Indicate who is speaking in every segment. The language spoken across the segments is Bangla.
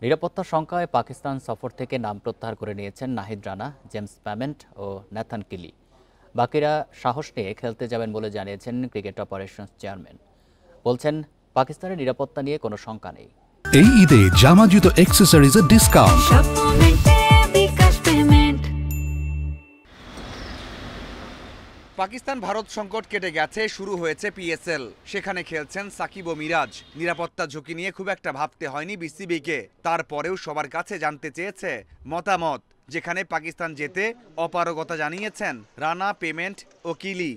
Speaker 1: নিরাপত্তা শঙ্কায় পাকিস্তান সফর থেকে নাম প্রত্যাহার করে নিয়েছেন নাহিদ রানা, জেমস প্যামেন্ট ও ন্যাথান কিলি। বাকিরা সাহস নিয়ে খেলতে যাবেন বলে জানিয়েছেন ক্রিকেট অপারেশনস চেয়ারম্যান। বলছেন, পাকিস্তানের নিরাপত্তা নিয়ে কোনো শঙ্কা নেই।
Speaker 2: এই ঈদে জামা জুতো অ্যাক্সেসরিজের ডিসকাউন্ট।
Speaker 3: পাকিস্তান ভারত সংকট কেটে গেছে, শুরু হয়েছে পিএসএল। সেখানে খেলছেন সাকিব ও মিরাজ। নিরাপত্তা ঝুঁকি নিয়ে খুব একটা ভাবতে হয়নি বিসিবিকে। তারপরেও সবার কাছে জানতে চেয়েছে মতামত, যেখানে পাকিস্তান যেতে অপারগতা জানিয়েছেন রানা, পেমেন্ট ও কিলি।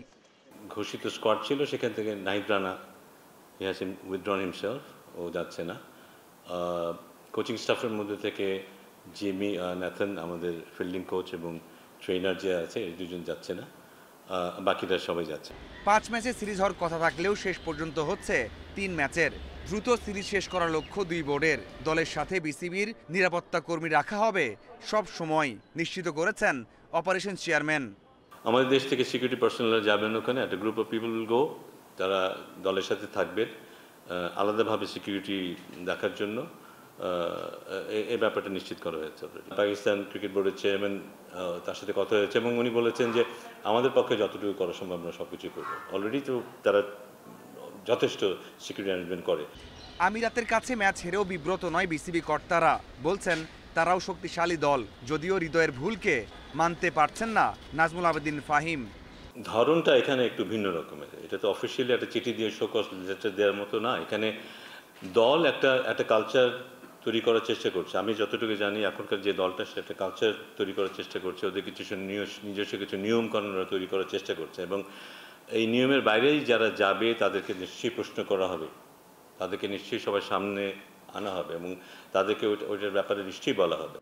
Speaker 4: ঘোষিত স্কোয়াড ছিল, সেখান থেকে Nahid Rana he has withdrawn himself, ও যাচ্ছে না। কোচিং স্টাফের মধ্যে থেকে জিমি, ন্যাথন আমাদের ফিল্ডিং কোচ এবং ট্রেনার যে আছে, এই দুজন যাচ্ছে না, বাকিরা সবাই যাচ্ছে।
Speaker 3: 5 ম্যাচে সিরিজ হওয়ার কথা থাকলেও শেষ পর্যন্ত হচ্ছে 3 ম্যাচের। দ্রুত সিরিজ শেষ করার লক্ষ্য দুই বোর্ডের। দলের সাথে বিসিবির নিরাপত্তা কর্মী রাখা হবে সব সময়, নিশ্চিত করেছেন অপারেশন চেয়ারম্যান।
Speaker 4: আমাদের দেশ থেকে সিকিউরিটি পার্সোনাল যাবেন ওখানে, একটা group of people will go, তারা দলের সাথে থাকবেন আলাদাভাবে সিকিউরিটি দেখার জন্য। এই ব্যাপারটা নিশ্চিত করা হয়েছে। পাকিস্তান ক্রিকেট বোর্ডের চেয়ারম্যান, তার সাথে কথা হয়েছে এবং উনি বলেছেন যে আমাদের পক্ষে যতটুকু করা সম্ভব আমরা সব কিছুই করবো। অলরেডি তো তারা যথেষ্ট সিকিউরিটি অ্যারেঞ্জমেন্ট করে।
Speaker 3: আমিরাতের কাছে ম্যাচ হেরেও বিব্রত নয় বিসিবি কর্তারা। বলছেন তারাও শক্তিশালী দল, যদিও হৃদয়ের ভুলকে মানতে পারছেন না নাজমুল আবেদিন ফাহিম।
Speaker 4: ধরনটা এখানে একটু ভিন্ন রকমের। এটা তো অফিসিয়ালি একটা চিঠি দিয়ে শোকজ লেটার দেওয়ার মতো না। এখানে দল একটা কালচার তৈরি করার চেষ্টা করছে। আমি যতটুকু জানি এখনকার যে দলটা, সে একটা কালচার তৈরি করার চেষ্টা করছে। ওদের কিছু নিজস্ব কিছু নিয়মকানুন তৈরি করার চেষ্টা করছে এবং এই নিয়মের বাইরেই যারা যাবে তাদেরকে নিশ্চয়ই প্রশ্ন করা হবে, তাদেরকে নিশ্চয়ই সবার সামনে আনা হবে এবং তাদেরকে ওইটার ব্যাপারে নিশ্চয়ই বলা হবে।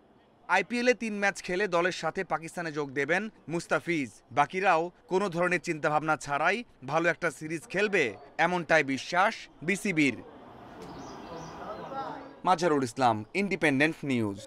Speaker 3: আইপিএলে 3 ম্যাচ খেলে দলের সাথে পাকিস্তানে যোগ দেবেন মুস্তাফিজ। বাকিরাও কোনো ধরনের চিন্তাভাবনা ছাড়াই ভালো একটা সিরিজ খেলবে, এমনটাই বিশ্বাস বিসিবির। Mazharul Islam, independent news.